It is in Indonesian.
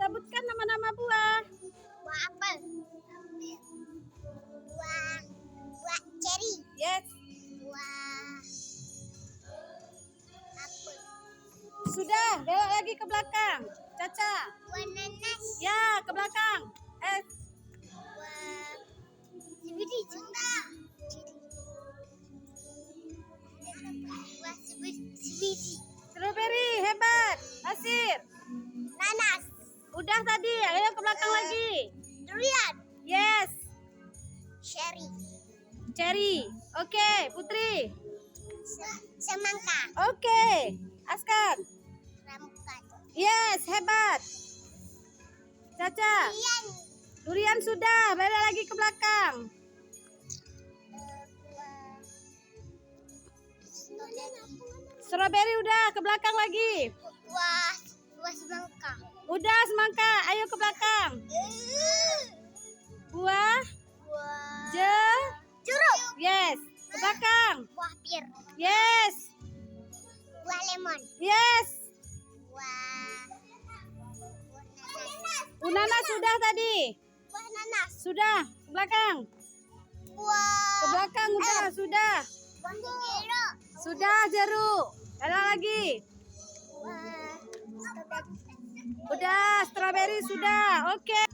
sebutkan nama-nama buah. Buah apel. Buah cherry. Yes. Buah apel. Sudah, belok lagi ke belakang. Caca. Buah nanas. Ya, ke belakang. Buah sebiji. Buah sebiji. Strawberry, hebat. Nasir. Nanas. Udah tadi, ayo ke belakang lagi. Durian. Yes. Cherry. Cherry. Oke, Putri. Semangka. Oke, Askan. Rambutan. Yes, hebat. Caca. Durian. Durian sudah, balik lagi ke belakang. Strawberry udah, ke belakang lagi. Buah semangka. Udah, semangka, ayo ke belakang. Buah Jeruk. yes, ke belakang. Buah pir. Yes, Buah lemon. yes. Buah Nanas sudah tadi. Buah nanas. Sudah, ke belakang. Ke belakang udah, sudah. Buah jeruk. Sudah, jeruk. Balik lagi. Buah Udah, strawberry sudah. Oke.